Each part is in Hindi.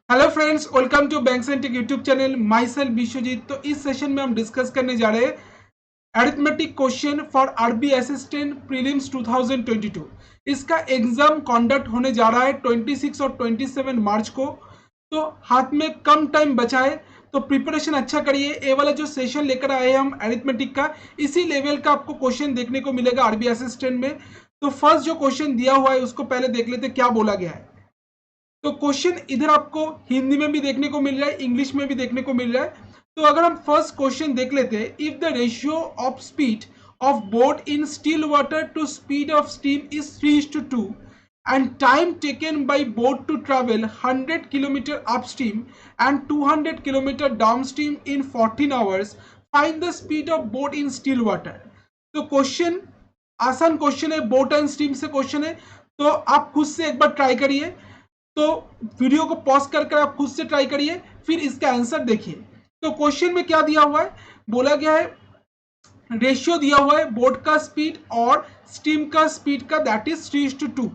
Hello friends, welcome to banks and tech YouTube channel. Myself Vishwajeet. तो इस सेशन में हम डिस्कस करने जा रहे हैं arithmetic question for RB assistant prelims 2022। इसका एग्जाम कंडक्ट होने जा रहा है 26 और 27 मार्च को। तो हाथ में कम टाइम बचा है, तो प्रिपरेशन अच्छा करिए। ये वाला जो सेशन लेकर आए हैं हम अरिथमेटिक का, इसी लेवल का आपको क्वेश्चन देखने को मिलेगा आरबी असिस्टेंट में। तो फर्स्ट जो क्वेश्चन दिया हुआ है उसको पहले देख लेते क्या बोला गया है। तो क्वेश्चन इधर आपको हिंदी में भी देखने को मिल रहा है, इंग्लिश में भी देखने को मिल रहा है। तो अगर हम फर्स्ट क्वेश्चन देख लेते हैं, if the ratio of speed of boat in still water to speed of stream is 3:2 and time taken by boat to travel 100 km upstream and 200 km downstream in 14 hours, find the speed of boat in still water। तो क्वेश्चन आसान क्वेश्चन है, बोट एंड स्टीम से क्वेश्चन है। तो आप खुद से एक बार ट्राई करिए। तो वीडियो को पॉज कर आप खुद से ट्राई करिए, फिर इसका आंसर देखिए। तो क्वेश्चन में क्या दिया हुआ है, बोला गया है रेशियो दिया हुआ है बोट का स्पीड और स्टीम का स्पीड का, दैट इज 3:2।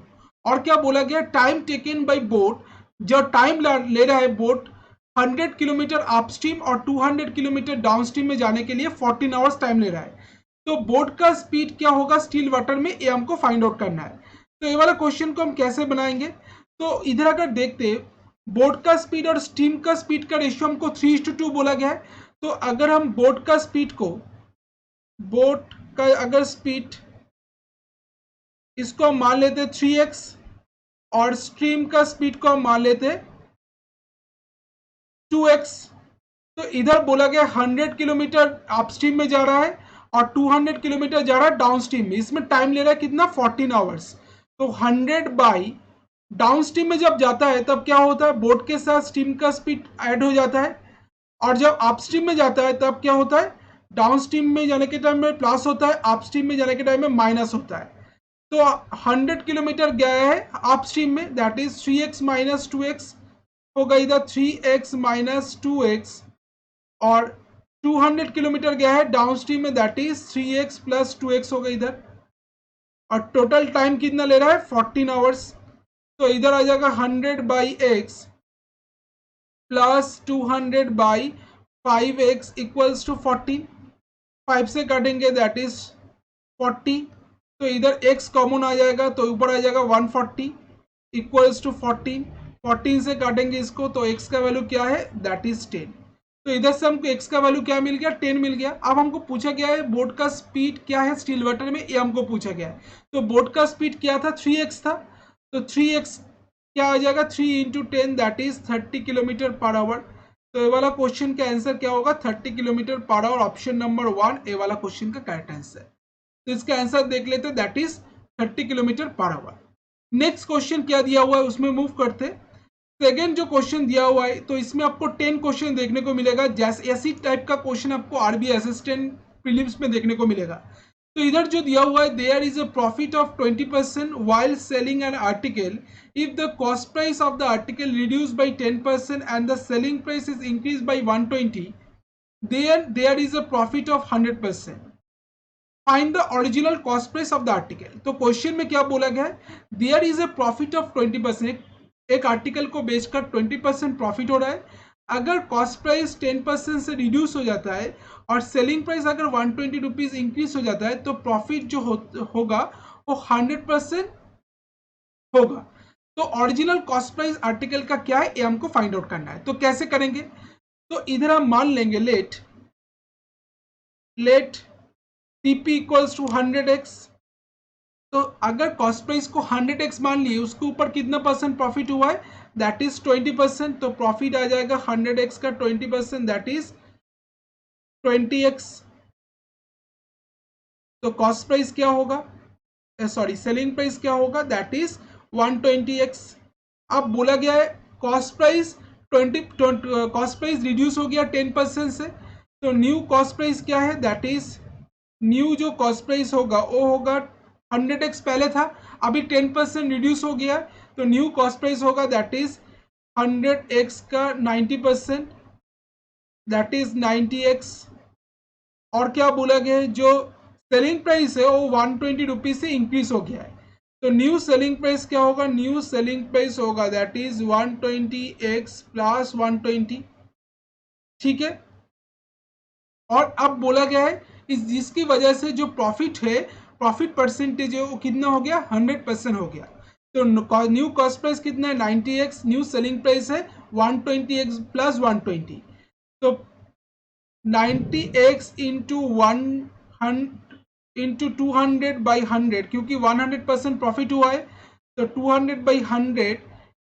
और क्या बोला गया, टाइम टेकन बाय बोट, जो टाइम ले रहा है बोट 100 किलोमीटर अपस्ट्रीम और 200 किलोमीटर डाउनस्ट्रीम में जाने के लिए 14 आवर्स टाइम ले रहा है। तो बोट का स्पीड क्या होगा स्टिल वाटर में, ये हमको फाइंड आउट करना है। तो ये वाला क्वेश्चन को हम कैसे बनाएंगे, तो इधर अगर देखते बोट का स्पीड और स्टीम का स्पीड का रेशियो हमको 3:2 बोला गया है। तो अगर हम बोट का स्पीड को, बोट का अगर स्पीड इसको हम मान लेते 3x और स्ट्रीम का स्पीड को हम मान लेते 2x। तो इधर बोला गया 100 किलोमीटर अपस्ट्रीम में जा रहा है और 200 किलोमीटर जा रहा है डाउनस्ट्रीम में। इसमें टाइम ले रहा है कितना, 14 आवर्स। तो 100 बाई डाउनस्ट्रीम में जब जाता है तब क्या होता है, बोट के साथ स्टीम का स्पीड ऐड हो जाता है। और जब अपस्ट्रीम में जाता है तब क्या होता है, डाउनस्ट्रीम में जाने के टाइम में प्लस होता है, अपस्ट्रीम में जाने के टाइम में माइनस होता है। तो 100 किलोमीटर गया है अपस्ट्रीम में, that is 3x minus 2x होगा इधर, 3x माइनस 2x। और 200 किलोमीटर गया है डाउनस्ट्रीम में, that is 3x plus 2x होगा इधर। और टोटल टाइम कितना ले रहा है, 14 आवर्स। तो इधर आ जाएगा 100 by x plus 200 by 5x equals to 14। 5 से काटेंगे दैट इज 40। तो इधर x कॉमन आ जाएगा तो ऊपर आ जाएगा 140 इक्वल्स टू 14। 14 से काटेंगे इसको तो x का वैल्यू क्या है, दैट इज 10। तो इधर से हमको x का वैल्यू क्या मिल गया, 10 मिल गया। अब हमको पूछा गया है बोट का स्पीड क्या है स्टिल वाटर में, ये हमको पूछा गया है। तो बोट का स्पीड क्या था, 3x था। तो 3x क्या आ जाएगा, 3 into 10 that is 30 kilometre per hour. तो ये वाला क्वेश्चन का आंसर क्या होगा, 30 kilometre per our. Option number 1 ये वाला क्वेश्चन का करेक्ट आंसर। तो इसका आंसर देख लेते, that is 30 kilometre per our. Next question क्या दिया हुआ है उसमें मूव करते। सेकेंड जो क्वेश्चन दिया हुआ है, तो इसमें आपको 10 क्वेश्चन देखने को मिलेगा। जैसे ऐसी टाइप का क्वेश्चन आपको आरबी असिस्टेंट प्रीलिम्स में देखने को मिलेगा। तो इधर जो दिया हुआ है, there is a profit of 20% while selling an article if the cost price of the article reduced by 10% and the selling price is increased by 120, then there is a profit of 100%। Find the original cost price of the article. तो क्वेश्चन में क्या बोला गया है, there is a profit of 20%। एक आर्टिकल को बेचकर 20% प्रॉफिट हो रहा है। अगर कॉस्ट प्राइस 10% से रिड्यूस हो जाता है और सेलिंग प्राइस अगर 120 रुपीज इंक्रीज हो जाता है तो प्रॉफिट जो होगा वो 100% होगा। तो ओरिजिनल कॉस्ट प्राइस आर्टिकल का क्या है, ये हमको फाइंड आउट करना है। तो कैसे करेंगे, तो इधर हम मान लेंगे late TP equals to 100x। तो अगर कॉस्ट प्राइस को 100x मान लिए, उसके ऊपर कितना परसेंट प्रॉफिट हुआ है, दैट इज 20%। तो प्रॉफिट आ जाएगा 100x का 20%, दैट इज 20x। तो कॉस्ट प्राइस क्या होगा, सॉरी सेलिंग प्राइस क्या होगा, दैट इज 120x। अब बोला गया है cost price 20 cost price reduce हो गया 10% से। तो न्यू कॉस्ट प्राइस क्या है, दैट इज न्यू जो कॉस्ट प्राइस होगा वो होगा 100x पहले था, अभी 10% रिड्यूस हो गया। तो न्यू कॉस्ट प्राइस होगा दैट इज 100x का 90%, दैट इज 90x। और क्या बोला गया है, जो सेलिंग प्राइस है वो 120 रुपीज से इंक्रीज हो गया है। तो न्यू सेलिंग प्राइस क्या होगा, न्यू सेलिंग प्राइस होगा दैट इज 120x प्लस 120, ठीक है। और अब बोला गया है इस जिसकी वजह से जो प्रॉफिट है, प्रॉफिट परसेंटेज है वो कितना हो गया, 100% हो गया। तो न्यू कॉस्ट प्राइस कितना है 90x, न्यू सेलिंग प्राइस है 120x प्लस 120, तो 90x इंटू 200/100, क्योंकि 100% प्रॉफिट हुआ है, तो 200/100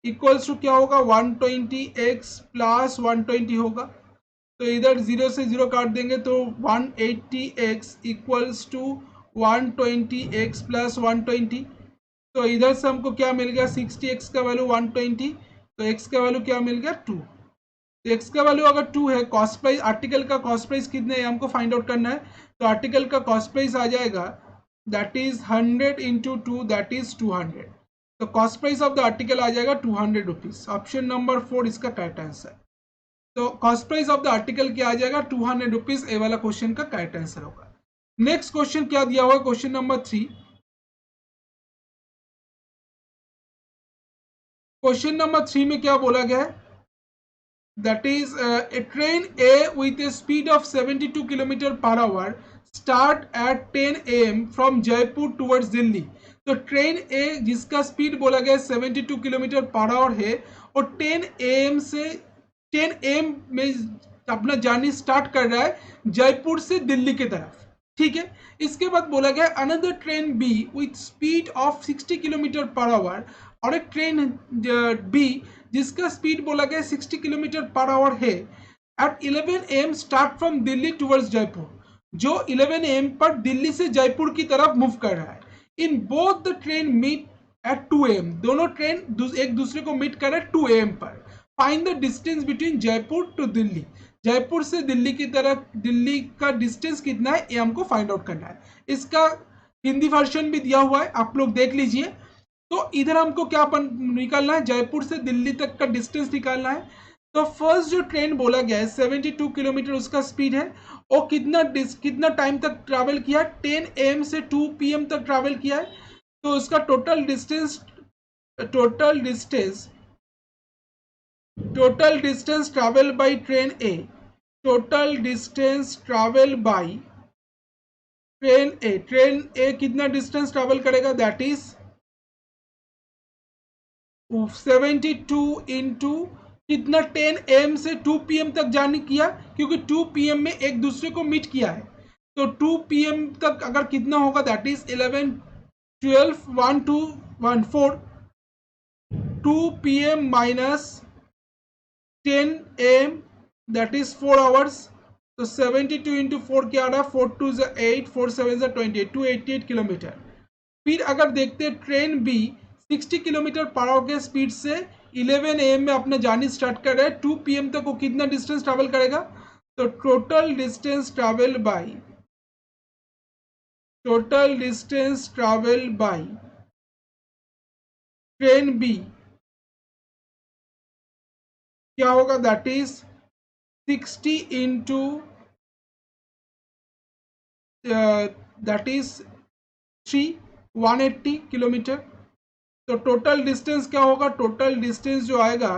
इक्वल्स टू क्या होगा, 120x प्लस 120 होगा। तो इधर 0 से 0 काट देंगे तो 180x equals to 120x plus 120। तो इधर से हमको क्या मिल गया, 60x का वैल्यू 120, तो x का वैल्यू क्या मिल गया 2। तो x का वैल्यू अगर 2 है, कॉस्ट प्राइस आर्टिकल का कॉस्ट प्राइस कितने है हमको फाइंड आउट करना है। तो आर्टिकल का कॉस्ट प्राइस आ जाएगा that is 100 into 2 that is 200। तो cost price of the article आ जाएगा 200 रुपीज। ऑप्शन नंबर 4 इसका करेक्ट आंसर। तो cost price of the article क्या आ जाएगा 200 रुपीज। ए वाला क्वेश्चन का करेक्ट आंसर होगा। नेक्स्ट क्वेश्चन क्या दिया हुआ है, क्वेश्चन नंबर 3। क्वेश्चन नंबर 3 में क्या बोला गया है, that is a train A with a speed of 72 km per hour start at 10 am from Jaipur towards Delhi। तो ट्रेन ए जिसका स्पीड बोला गया 72 किलोमीटर पर आवर है और 10 am से 10 am में अपना जर्नी स्टार्ट कर रहा है जयपुर से दिल्ली की तरफ, ठीक है। इसके बाद बोला गया another train B with speed of 60 kilometre per hour, और एक ट्रेन बी जिसका स्पीड बोला गया 60 किलोमीटर पर आवर है at 11 am start from Delhi towards Jaipur, जो 11 am पर दिल्ली से जयपुर की तरफ मूव कर रहा है। In both the train meet at 2 am, दोनों ट्रेन एक दूसरे को मीट कर रहे हैं 2 am पर। Find the distance between Jaipur to Delhi, Jaipur से दिल्ली की तरफ दिल्ली का डिस्टेंस कितना है ये हमको फाइंड आउट करना है। इसका हिंदी वर्जन भी दिया हुआ है, आप लोग देख लीजिए। तो इधर हमको क्या निकालना है, जयपुर से दिल्ली तक का डिस्टेंस निकालना है। तो फर्स्ट जो ट्रेन बोला गया है 72 किलोमीटर उसका स्पीड है, और कितना टाइम तक ट्रैवल किया, 10 am से 2 PM तक ट्रैवल किया है। तो उसका total distance travel by train A, total distance travel by train A कितना डिस्टेंस ट्रैवल करेगा दैट इज 72 इंटू कितना 10 am से 2 PM तक जाने किया, क्योंकि 2 PM में एक दूसरे को मीट किया है। तो 2 PM तक अगर कितना होगा that is 11 12 1 2 1 4, 2 PM minus 10 AM that is 4 hours. तो 72 इंटू 4 क्या आ रहा है, 4 2 8 4 7 28, 288 किलोमीटर। फिर अगर देखते हैं train B 60 kilometre per hour के स्पीड से 11 AM में अपना जर्नी स्टार्ट कर रहा है, 2 PM तक वो कितना डिस्टेंस ट्रैवल करेगा। तो total distance travel by train B क्या होगा that is 60 into that is 180 kilometre. तो टोटल डिस्टेंस क्या होगा, टोटल डिस्टेंस जो आएगा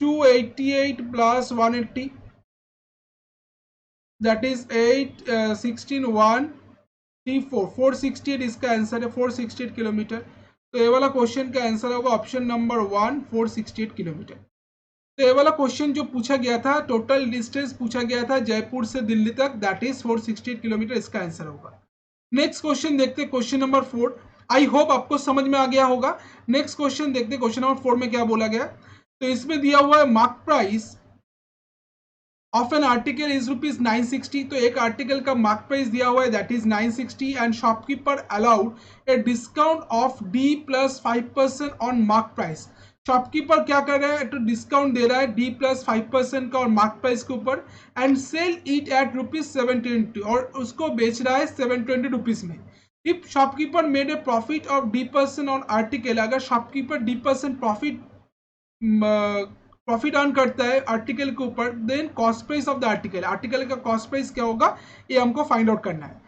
288 प्लस 180 दैट इज 8 16 134 468 इसका आंसर है, 468 किलोमीटर। तो ये वाला क्वेश्चन का आंसर होगा ऑप्शन नंबर 1 468 किलोमीटर। तो ये वाला क्वेश्चन जो पूछा गया था, टोटल डिस्टेंस पूछा गया था जयपुर से दिल्ली तक, दैट इज 468 किलोमीटर इसका आंसर होगा। नेक्स्ट क्वेश्चन देखते हैं, क्वेश्चन नंबर 4। आई होप आपको समझ में आ गया होगा। नेक्स्ट क्वेश्चन देखते हैं, क्वेश्चन नंबर 4 में क्या बोला गया। तो इसमें दिया हुआ है mark price of an article is ₹960। तो एक आर्टिकल का मार्क प्राइस दिया हुआ है that is 960 and shopkeeper allowed a discount of D + 5% on mark price. Shopkeeper क्या कर रहा है, तो डिस्काउंट दे रहा है D + 5% का और मार्क प्राइस के ऊपर, एंड सेल इट एट ₹720, और उसको बेच रहा है 720 रुपीज में। If shopkeeper made a profit of D% on article, अगर शॉपकीपर D% प्रॉफिट अर्न करता है आर्टिकल के ऊपर, then cost price of the article, article का कॉस्ट प्राइस क्या होगा ये हमको फाइंड आउट करना है।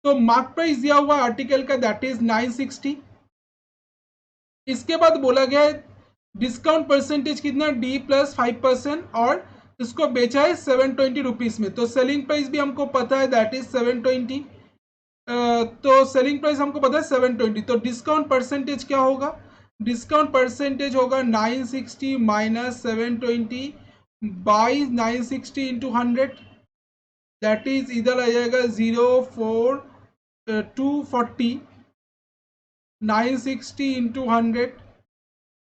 तो मार्क प्राइस दिया हुआ आर्टिकल का दैट इज 960, इसके बाद बोला गया है डिस्काउंट परसेंटेज कितना, D+5%, और इसको बेचा है 720 रुपीज में। तो सेलिंग प्राइस भी हमको पता है, दैट इज 720। तो सेलिंग प्राइस हमको पता है 720, तो डिस्काउंट परसेंटेज क्या होगा, डिस्काउंट परसेंटेज होगा 960 minus 720 by 960 into 100, that is इधर आ जाएगा 04240, 960 इंटू 100,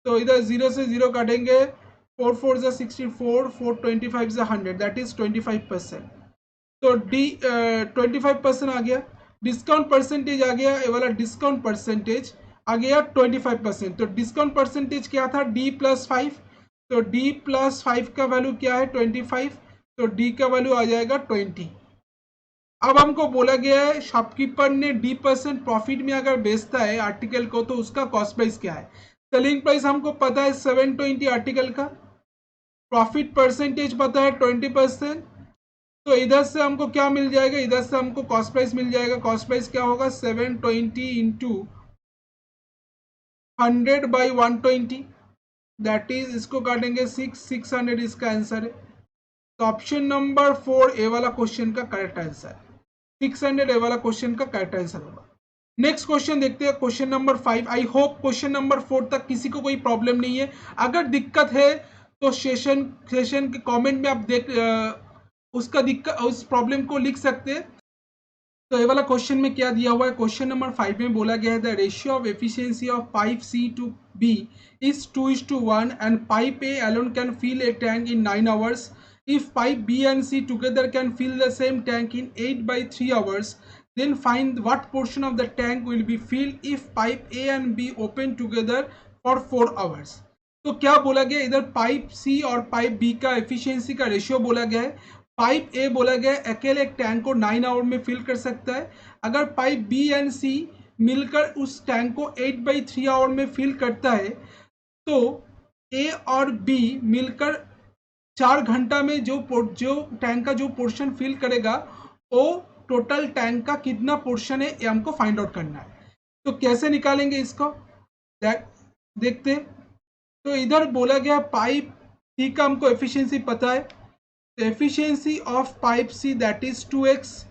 तो इधर 0 से 0 काटेंगे, 4 4 4 425 100, दैट इज 25%। तो डी 25% आ गया, डिस्काउंट परसेंटेज आ गया, ये वाला डिस्काउंट परसेंटेज आ गया 25%। तो डिस्काउंट परसेंटेज क्या था, D+5, तो D+5 का वैल्यू क्या है 25, तो D का वैल्यू आ जाएगा 20। अब हमको बोला गया है शॉपकीपर ने D% प्रॉफिट में अगर बेचता है आर्टिकल को, तो उसका कॉस्ट प्राइस क्या है। सेलिंग प्राइस हमको पता है 720 आर्टिकल का, प्रॉफिट परसेंटेज पता है 20%, तो इधर से हमको क्या मिल जाएगा, इधर से हमको कॉस्ट प्राइस मिल जाएगा। कॉस्ट प्राइस क्या होगा, 720 इंटू 100/120, दैट इज इसको काटेंगे 600, इसका आंसर है। तो ऑप्शन नंबर 4 ए वाला क्वेश्चन का करेक्ट आंसर है, 600 ए वाला क्वेश्चन का करेक्ट आंसर होगा। नेक्स्ट क्वेश्चन देखते हैं, question number 5। I hope question number 4 तक किसी को कोई प्रॉब्लम नहीं है। अगर दिक्कत है तो सेशन के कमेंट में आप देख उसका दिक्कत, उस प्रॉब्लम को लिख सकते हैं। तो ये वाला क्वेश्चन में क्या दिया हुआ है, क्वेश्चन नंबर 5 में बोला गया है the ratio of efficiency of pipe C to B is 2:1 and pipe A alone can fill a tank in 9 hours. If pipe B and C together can fill the same tank in 8/3 hours, then find what portion of the tank will be filled if pipe A and B open together for 4 hours. तो क्या बोला गया, इधर पाइप सी और पाइप बी का एफिशिएंसी का रेशियो बोला गया है। पाइप ए बोला गया अकेले एक टैंक को 9 आवर में फिल कर सकता है। अगर पाइप बी एंड सी मिलकर उस टैंक को 8/3 आवर में फिल करता है, तो ए और बी मिलकर 4 घंटा में जो टैंक का जो पोर्शन फिल करेगा, वो टोटल टैंक का कितना पोर्शन है, ये हमको फाइंड आउट करना है। तो कैसे निकालेंगे इसको, देखते। तो इधर बोला गया पाइप सी का हमको एफिशिएंसी पता है, the efficiency of pipe C, that is 2x,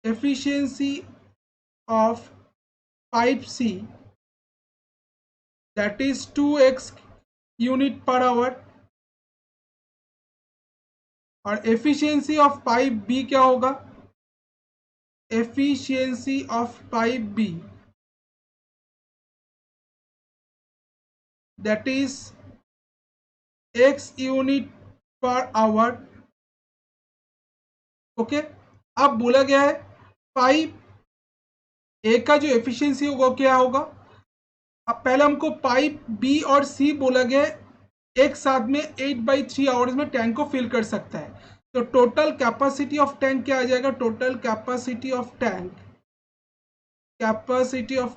efficiency of pipe C, that is 2x unit per hour, और efficiency of pipe B क्या होगा, efficiency of pipe B, that is x unit per hour। Okay, अब बोला गया है पाइप ए का जो एफिशिएंसी होगा क्या होगा। अब पहले हमको पाइप बी और सी बोला गया एक साथ में 8/3 आवर्स में टैंक को फिल कर सकता है। तो टोटल कैपेसिटी ऑफ टैंक क्या आ जाएगा, टोटल कैपेसिटी ऑफ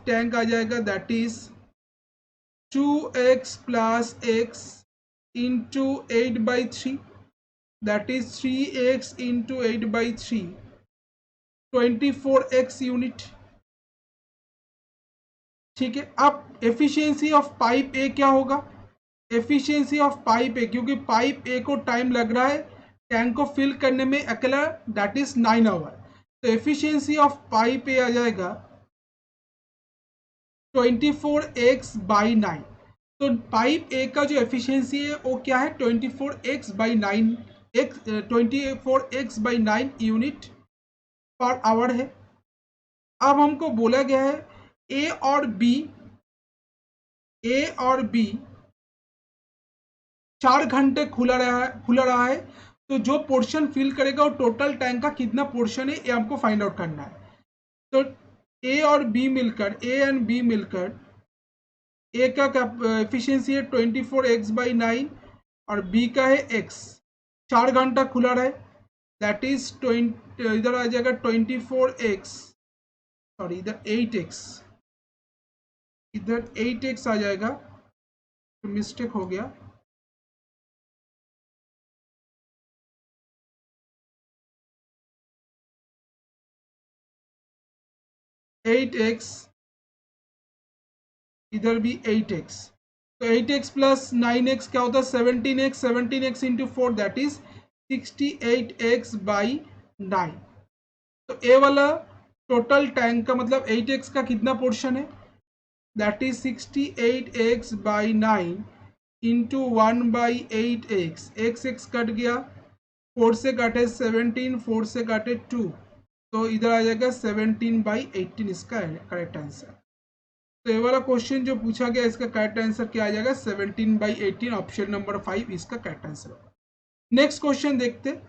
टैंक आ जाएगा, that is 2x plus x into 8/3, that is 3x into 8/3, 24x unit. ठीक है, अब एफिशिएंसी ऑफ पाइप ए क्या होगा, एफिशिएंसी ऑफ पाइप ए, क्योंकि पाइप ए को टाइम लग रहा है टैंक को फिल करने में अकेला, दैट इज 9 आवर। तो एफिशिएंसी ऑफ पाइप ए आ जाएगा 24x/9। तो पाइप ए का जो एफिशिएंसी है वो क्या है, 24x/9, 24x/9 unit per hour है। अब हमको बोला गया है ए और बी 4 घंटे खुला रहा है, तो जो पोर्शन फिल करेगा वो टोटल टैंक का कितना पोर्शन है, ये हमको फाइंड आउट करना है। तो ए एंड बी मिलकर ए का एफिशिएंसी है 24x/9 और बी का है x। 4 घंटा खुला रहे, दैट इज 20, इधर आ जाएगा 24x, सॉरी इधर 8x, इधर 8x आ जाएगा, तो मिस्टेक हो गया, 8x इधर भी 8x, तो 8x प्लस 9x क्या होता है 17x, 17x into 4 that is 68x by 9। तो ए वाला टोटल टैंक का मतलब 8x का कितना पोर्शन है, that is 68x by 9 into 1/8x, x cut गया, 4 से काटे 17, 4 से काटे 2, तो इधर आ जाएगा 17/18 इसका करेक्ट आंसर। तो ये वाला क्वेश्चन जो पूछा गया इसका करेक्ट आंसर क्या आ जाएगा 17/18, ऑप्शन नंबर 5 इसका करेक्ट आंसर होगा। नेक्स्ट क्वेश्चन देखते।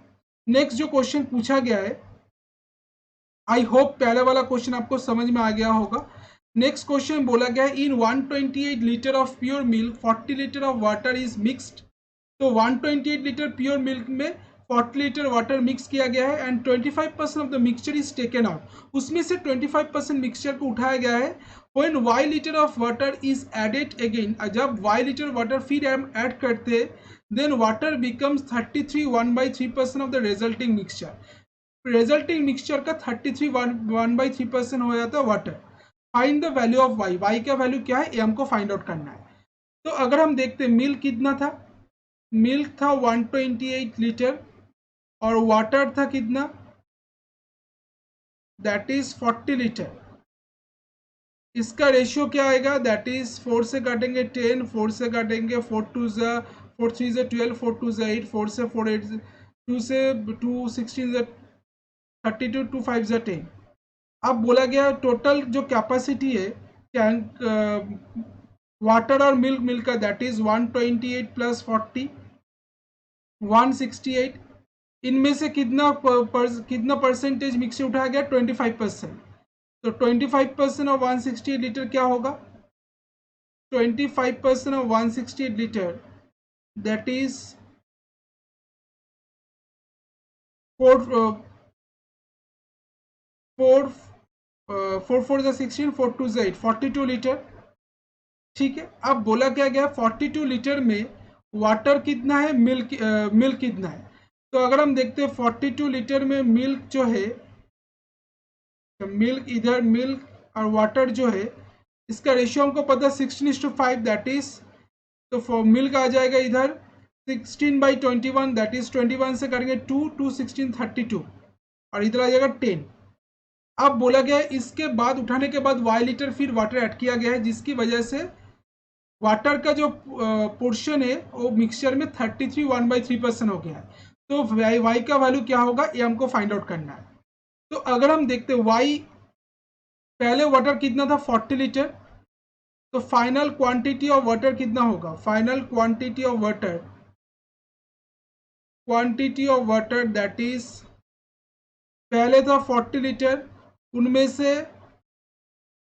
नेक्स्ट जो क्वेश्चन पूछा गया है, आई होप पहले वाला क्वेश्चन आपको समझ में आ गया होगा। नेक्स्ट क्वेश्चन बोला गया है इन 128 litre of pure milk 40 litre of water is mixed. तो 128 लीटर प्योर मिल्क में 40 लीटर वाटर मिक्स किया गया है and 25% of the mixture is taken out. उसमें से 25% मिक्सचर को उठाया गया है। When y litre of water is added again, जब y लीटर वाटर फिर हम ऐड करते then water becomes 33 1/3% of the resulting mixture. Resulting mixture का 33 1/3% हो जाता है वाटर। Find the value of y, y का वैल्यू क्या है ये हमको फाइंड आउट करना है। तो अगर हम देखते मिल्क कितना था, मिल्क था 128 लीटर और वाटर था कितना, दैट इज 40 लीटर। इसका रेशियो क्या आएगा, दैट इज 4 से काटेंगे 10, 4 से काटेंगे 4 2 जा 4 3 जा 12, 4 2 जा 8, 4 से 4 8, 2 से 2 16 जा 32, 2 5 जा 10। अब बोला गया टोटल जो कैपेसिटी है टैंक वाटर और मिल्क मिलकर दैट इज 128 प्लस 40 168। इनमें से कितना परसेंटेज मिक्सचर उठाया गया 25%। तो 25% ऑफ 168 लीटर क्या होगा, 25% ऑफ 168 लीटर दैट इज 4 4 जा 16, 4 2 जा 8, 42 लीटर। ठीक है, अब बोला क्या गया 42 लीटर में वाटर कितना है, मिल्क कितना है। तो अगर हम देखते हैं 42 लीटर में मिल्क जो है, तो मिल्क इधर मिल्क और वाटर जो है इसका रेशियो हमको पता है 16:5 दैट इज, तो फॉर मिल्क आ जाएगा इधर 16/21 दैट इज 21 से करेंगे 2 2 16 32 और इधर आ जाएगा 10। अब बोला गया है इसके बाद उठाने के बाद y लीटर फिर वाटर ऐड किया गया है जिसकी वजह से वाटर का जो पोर्शन है वो मिक्सचर में 33 1/3% हो गया है। तो y का वैल्यू क्या होगा ये हमको फाइंड आउट करना है। तो अगर हम देखते y पहले वाटर कितना था 40 लीटर, तो फाइनल क्वांटिटी ऑफ वाटर कितना होगा, final quantity of water that is पहले था 40 लीटर, उनमें से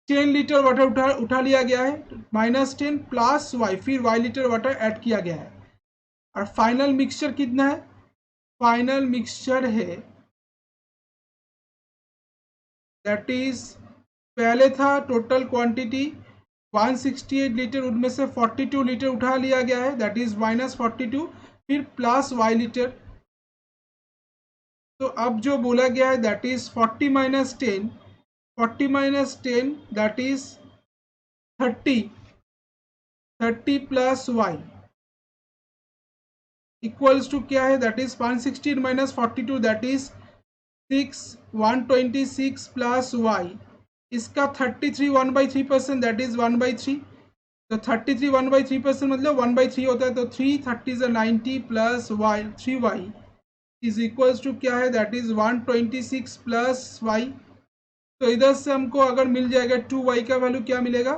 10 लीटर वाटर उठा लिया गया है -10 प्लस y, फिर y लीटर वाटर ऐड किया गया है और फाइनल मिक्सचर कितना है, फाइनल मिक्सचर है दैट इज पहले था टोटल क्वांटिटी 168 लीटर, उनमें से 42 लीटर उठा लिया गया है दैट इज -42 फिर प्लस y लीटर। तो अब जो बोला गया है that is 40 - 10, 40 - 10 that is 30 plus y equals to क्या है, that is 116 - 42 that is 6 126 plus y, इसका 33 1/3% दैट इज 1/3। तो 33 1/3% मतलब 1/3 होता है, तो 3 30 90 plus y 3y is equals to क्या है, दैट इज 126 प्लस y। तो इधर से हमको अगर मिल जाएगा 2y का वैल्यू क्या मिलेगा,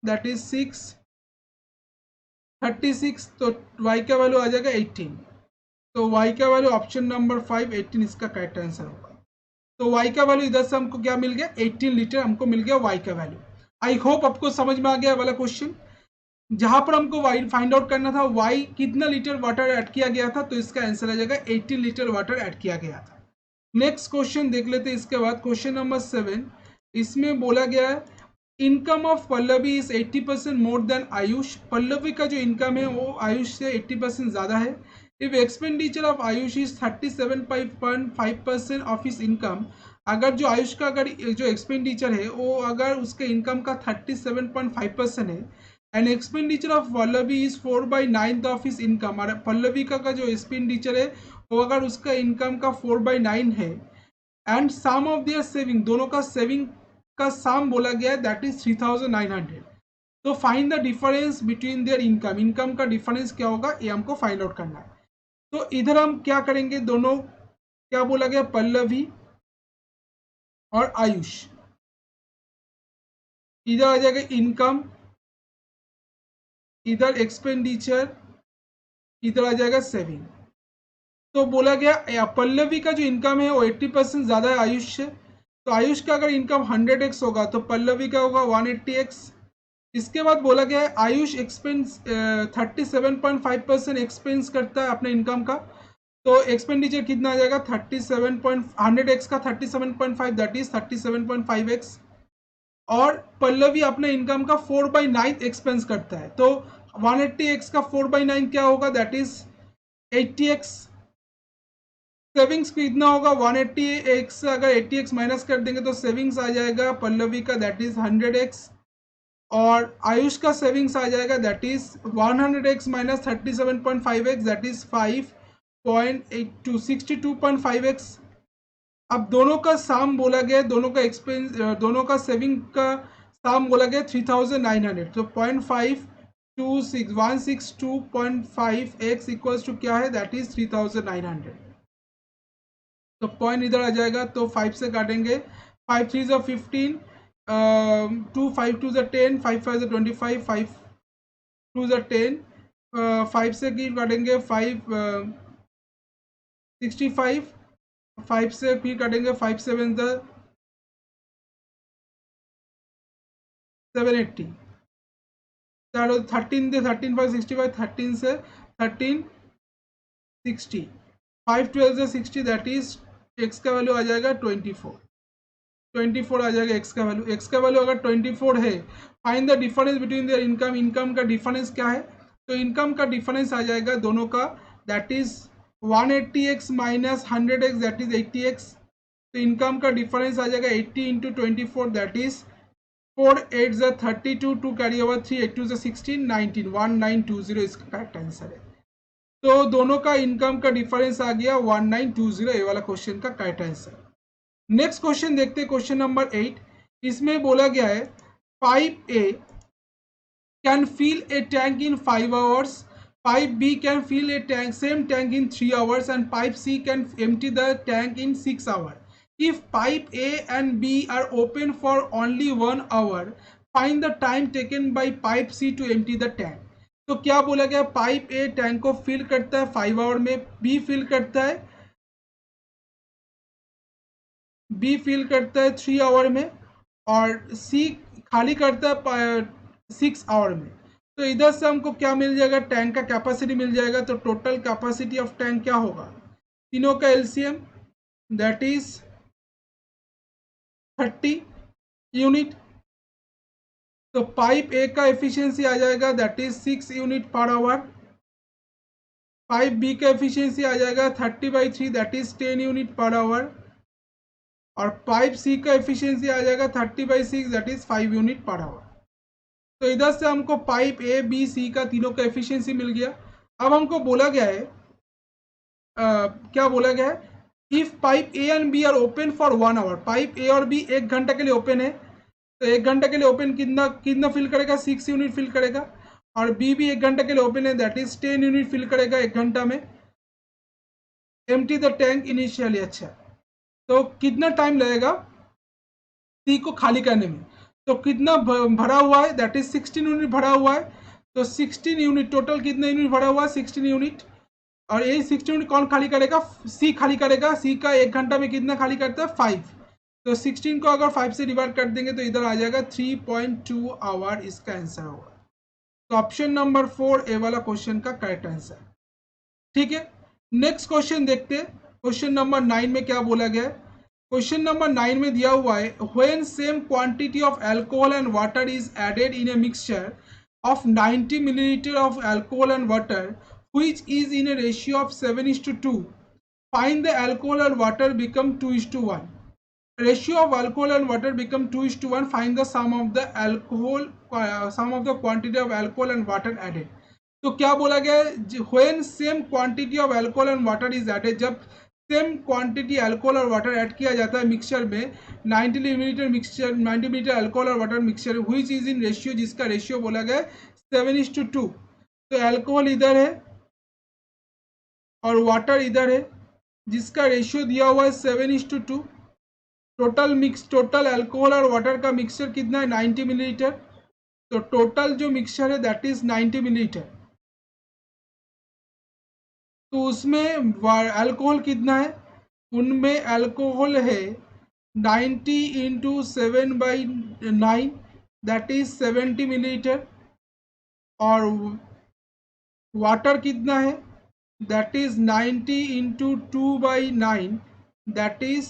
दैट इज 36, तो y का वैल्यू आ जाएगा 18। तो y का वैल्यू ऑप्शन नंबर 5 18 इसका करेक्ट आंसर होगा। तो y का वैल्यू इधर से हमको क्या मिल गया 18 लीटर हमको मिल गया y का वैल्यू। आई होप आपको समझ में आ गया वाला क्वेश्चन, जहां पर हमको y फाइंड आउट करना था y कितना लीटर वाटर ऐड किया गया था, तो इसका आंसर आ जाएगा 18 लीटर वाटर ऐड किया गया था। नेक्स्ट क्वेश्चन देख लेते हैं इसके बाद, क्वेश्चन नंबर 7। इसमें बोला गया है income of Pallavi is 80% more than Ayush. Pallavi का जो इनकम है वो आयुष से 80% ज्यादा है। If expenditure of Ayush is 37.5% of his income, अगर जो आयुष का अगर जो एक्सपेंडिचर है वो अगर उसके इनकम का 37.5% है, and expenditure of Pallavi is 4/9 of his income, और पल्लवी का जो एक्सपेंडिचर है वो अगर उसका इनकम का 4/9 है, and sum of their saving, दोनों का सेविंग का सम बोला गया है दैट इज 3900। तो find the difference between their income, income का डिफरेंस क्या होगा ये हमको फाइंड आउट करना है। तो इधर हम क्या करेंगे, दोनों क्या बोला गया, पल्लवी और आयुष, इधर आ जाएगा इनकम, इधर एक्सपेंडिचर, इधर आ जाएगा सेविंग। तो बोला गया पल्लवी का जो इनकम है वो 80% ज्यादा है आयुष से, तो आयुष का अगर इनकम 100x होगा तो पल्लवी का होगा 180x। इसके बाद बोला गया है आयुष एक्सपेंस 37.5% एक्सपेंस करता है अपने इनकम का, तो एक्सपेंडिचर कितना आ जाएगा 100x का 37.5 दैट इज 37.5x। और पल्लवी अपने इनकम का 4/9 एक्सपेंस करता है, तो 180x का 4/9 क्या होगा दैट इज 80x। सेविंग्स कितना होगा 180x से अगर 80x माइनस कर देंगे तो सेविंग्स आ जाएगा पल्लवी का दैट इज 100x, और आयुष का सेविंग्स आ जाएगा that is 100x minus 37.5x that is 5.82 62.5x। अब दोनों का साम बोला गया, दोनों का एक्सपेंस, दोनों का सेविंग का साम बोला गया 3900, तो 0.526 इक्वल्स टू क्या है दैट इज 3900। तो पॉइंट इधर आ जाएगा, तो 5 से काटेंगे, 5 3 जो 15, 2 5 2 जो 10, 5 5 जो 25, 5 2 जो 10, 5 से की काटेंगे 5 65, 5 से फिर काटेंगे 5 7 जो 780, 13 दे 13 5 65, 13 से 13 60, 5 12 से 60 दैट इज एक्स का वैल्यू आ जाएगा 24 आ जाएगा एक्स का वैल्यू। एक्स का वैल्यू अगर 24 है, find the difference between their income, income का डिफरेंस क्या है, तो इनकम का डिफरेंस आ जाएगा दोनों का that is 180x minus 100x that is 80x। तो इनकम का डिफरेंस आ जाएगा 80 इंटू 24 दैट इज 4 8 जो 32, 2 कैरी ओवर 3 8 2 जो 16 19 1920 इसका करेक्ट आंसर है। तो दोनों का इनकम का डिफरेंस आ गया 1920, ये वाला क्वेश्चन का करेक्ट आंसर। नेक्स्ट क्वेश्चन देखते हैं, क्वेश्चन नंबर 8। इसमें बोला गया है pipe A can fill a tank in 5 hours, pipe B can fill a tank, same tank in 3 hours, and pipe C can empty the tank in 6 hours. If pipe A and B are open for only 1 hour, find the time taken by pipe C to empty the tank. तो क्या बोला गया, पाइप ए टैंक को फिल करता है 5 आवर में, बी फिल करता है 3 आवर में, और सी खाली करता है 6 आवर में। तो इधर से हमको क्या मिल जाएगा, टैंक का कैपेसिटी मिल जाएगा। तो टोटल कैपेसिटी ऑफ टैंक क्या होगा, तीनों का एलसीएम दैट इज 30 यूनिट। तो पाइप ए का एफिशिएंसी आ जाएगा that is 6 unit per hour, pipe B का एफिशिएंसी आ जाएगा 30/3 that is 10 unit per hour, और पाइप सी का एफिशिएंसी आ जाएगा 30/6 that is 5 unit per hour. तो इधर से हमको पाइप ए बी सी का तीनों का एफिशिएंसी मिल गया। अब हमको बोला गया है क्या बोला गया है, if pipe A and B are open for 1 hour, pipe A और बी 1 घंटा के लिए ओपन है, तो 1 घंटा के लिए ओपन कितना कितना फिल करेगा, 6 यूनिट फिल करेगा, और बी भी 1 घंटा के लिए ओपन है दैट इज 10 यूनिट फिल करेगा 1 घंटा में। एम्प्टी द टैंक इनिशियली, अच्छा तो कितना टाइम लगेगा सी को खाली करने में, तो कितना भरा हुआ है दैट इज 16 यूनिट भरा हुआ है, तो 16 यूनिट टोटल कितना यूनिट भरा हुआ है 16 यूनिट, और ये 16 यूनिट कौन खाली करेगा, सी खाली करेगा। सी का 1 घंटा में कितना खाली करता है 5, तो 16 को अगर 5 से डिवाइड कर देंगे तो इधर आ जाएगा 3.2 आवर, इसका आंसर होगा। तो ऑप्शन नंबर 4 ए वाला क्वेश्चन का करेक्ट आंसर। ठीक है, नेक्स्ट क्वेश्चन देखते हैं, क्वेश्चन नंबर 9 में क्या बोला गया है। क्वेश्चन नंबर 9 में दिया हुआ है when same quantity of alcohol and water is added in a mixture of 90 millilitre of alcohol and water which is in a ratio of 7:2, find the alcohol and water become 2:1, ratio of alcohol and water become 2:1. Find the sum of the alcohol, sum of the quantity of alcohol and water added. तो क्या बोला गया है, when same quantity of alcohol and water is added, जब सेम क्वांटिटी अल्कोहल और वाटर ऐड किया जाता है मिक्सचर में, 90 मिलीलीटर मिक्सचर, 90 मिलीलीटर अल्कोहल और water mixture, which is in ratio, जिसका रेशियो बोला गया 7:2. तो अल्कोहल इधर है और वाटर इधर है, जिसका रेशियो दिया हुआ है 7:2. टोटल अल्कोहल और वाटर का मिक्सचर कितना है 90 मिलीलीटर. तो टोटल जो मिक्सचर है दैट इज 90 मिलीलीटर. तो उसमें अल्कोहल कितना है, उनमें अल्कोहल है 90 इंटू 7/9 दैट इज 70 मिलीलीटर. और वाटर कितना है that is 90 into 2/9 that is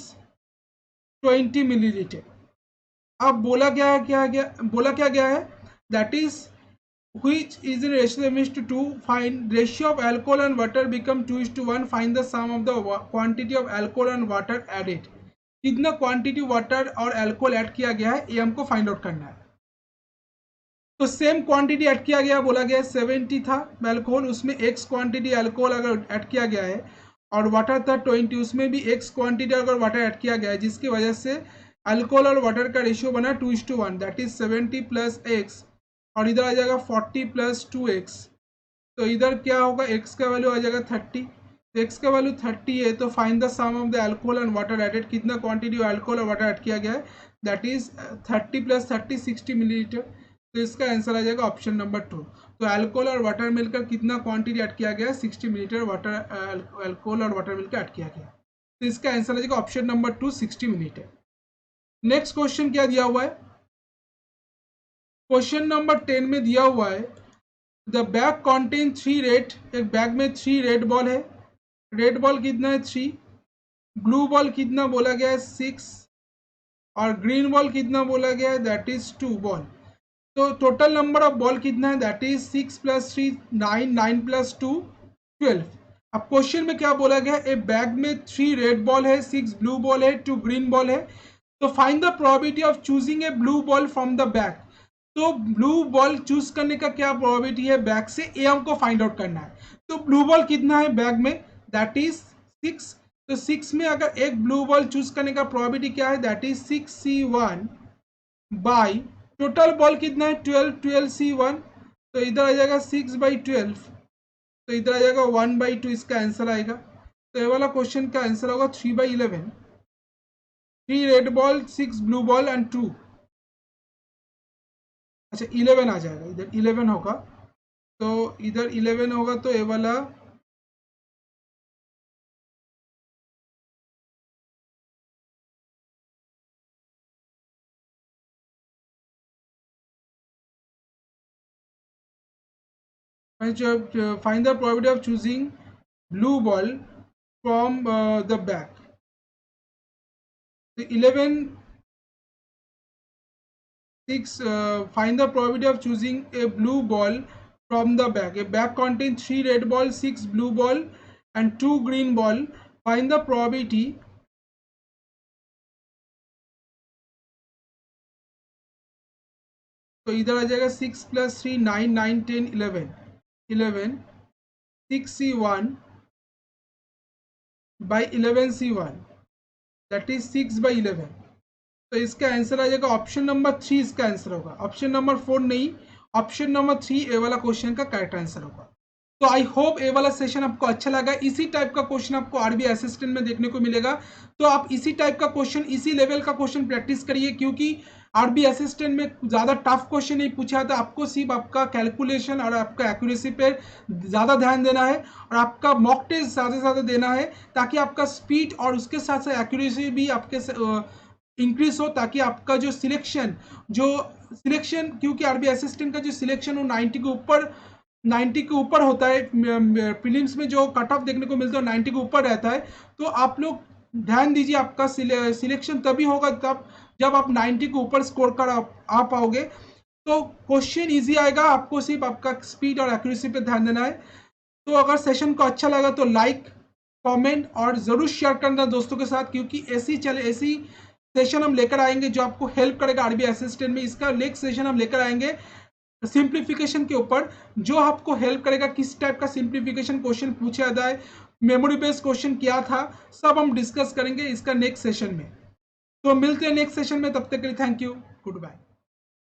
20 millilitre. अब बोला क्या गया है that is which is in ratio 7:2. Find ratio of alcohol and water become 2:1. Find the sum of the quantity of alcohol and water added. कितना क्वांटिटी वाटर और अल्कोहल ऐड किया गया है ये हमको फाइंड आउट करना है. तो सेम क्वांटिटी ऐड किया गया, बोला गया 70 था अल्कोहल, उसमें x क्वांटिटी अल्कोहल अगर ऐड किया गया है और वाटर था 20, उसमें भी x क्वांटिटी अगर वाटर ऐड किया गया है, जिसकी वजह से अल्कोहल और वाटर का रेशियो बना 2:1 दैट इज 70 प्लस x, और इधर आ जाएगा 40 प्लस 2x. तो इधर क्या होगा, x का वैल्यू आ जाएगा 30. तो x का वैल्यू 30 है, तो find the sum of the alcohol and water added. कितना क्वांटिटी अल्कोहल और वाटर ऐड किया गया है दैट इज 30 प्लस 30 60 मिलीलीटर. तो इसका आंसर आ जाएगा ऑप्शन नंबर 2. तो अल्कोहल और वाटर मिलकर कितना क्वांटिटी ऐड किया गया है 60 मिलीलीटर वाटर, अल्कोहल और वाटर मिलकर ऐड किया गया. तो इसका आंसर आ जाएगा option number 2 60 millilitre. Next question क्या दिया हुआ है, क्वेश्चन नंबर 10 में दिया हुआ है द बैग कॉन्टेन 3 रेड. एक बैग में 3 रेड बॉल है. रेड बॉल कितना है 3, ब्लू बॉल कितना बोला गया है 6, और ग्रीन बॉल कितना बोला गया है दैट इज 2 बॉल. तो टोटल नंबर ऑफ बॉल कितना है दैट इज 6 प्लस 3 9, 9 प्लस 2 12. अब क्वेश्चन में क्या बोला गया है, ए बैग में 3 रेड बॉल है, 6 ब्लू बॉल है, 2 ग्रीन बॉल है. तो find the probability of choosing a blue ball from the bag. तो ब्लू बॉल चूज करने का क्या प्रोबेबिलिटी है बैग से, ये हमको फाइंड आउट करना है. तो ब्लू बॉल कितना है बैग में दैट इज 6. तो 6 में अगर एक ब्लू बॉल चूज करने का प्रोबेबिलिटी क्या है that is 6c1 by total ball कितना है 12c1. तो इधर आ जाएगा 6/12. तो इधर आ जाएगा 1/2. इसका आंसर आएगा. तो ये वाला क्वेश्चन का आंसर होगा 3/11. 3 red ball, 6 blue ball and 2. अच्छा 11 आ जाएगा, इधर 11 होगा. तो इधर 11 होगा, तो ये वाला find the probability of choosing blue ball from the bag. So 11 6 find the probability of choosing a blue ball from the bag. A bag contains 3 red ball, 6 blue ball and 2 green ball. Find the probability. तो इधर आ जाएगा 6 plus 3 9, 9 10 11 11 6c1 by 11c1 that is 6/11. तो इसका आंसर आ जाएगा ऑप्शन नंबर 3. इसका आंसर होगा ऑप्शन नंबर 4 नहीं, ऑप्शन नंबर 3 ए वाला क्वेश्चन का करेक्ट आंसर होगा. तो आई होप ए वाला सेशन आपको अच्छा लगा. इसी टाइप का क्वेश्चन आपको आरबी असिस्टेंट में देखने को मिलेगा. तो आप इसी टाइप का क्वेश्चन, इसी लेवल का क्वेश्चन प्रैक्टिस करिए, क्योंकि आरबी असिस्टेंट में ज़्यादा टफ क्वेश्चन नहीं पूछा था. आपको सिर्फ आपका कैलकुलेशन और आपका एक्यूरेसी पे ज़्यादा ध्यान देना है, और आपका मॉक टेस्ट ज़्यादा से ज़्यादा देना है, ताकि आपका स्पीड और उसके साथ साथ एक्यूरेसी भी आपके इंक्रीज हो, ताकि आपका जो सिलेक्शन क्योंकि आरबी असिस्टेंट का जो सिलेक्शन हो 90 के ऊपर होता है. प्रीलिम्स में जो कट ऑफ देखने को मिलता है 90 के ऊपर रहता है. तो आप लोग ध्यान दीजिए, आपका सिलेक्शन तभी होगा तब जब आप 90 के ऊपर स्कोर कर आ पाओगे. तो क्वेश्चन इजी आएगा, आपको सिर्फ आपका स्पीड और एक्यूरेसी पे ध्यान देना है. तो अगर सेशन को अच्छा लगा तो लाइक, कमेंट और ज़रूर शेयर करना दोस्तों के साथ, क्योंकि ऐसी सेशन हम लेकर आएंगे जो आपको हेल्प करेगा आरबीआई असिस्टेंट में। इसका नेक्स्ट सेशन हम लेकर आएंगे सिंप्लीफिकेशन के ऊपर, जो आपको हेल्प करेगा किस टाइप का सिंप्लीफिकेशन क्वेश्चन पूछा जाए, मेमोरी बेस्ड क्वेश्चन क्या था, सब हम डिस्कस करेंगे इसका नेक्स्ट सेशन में। तो मिलते हैं नेक्स्ट सेशन में, तब तक के लिए थैंक यू, गुड बाय।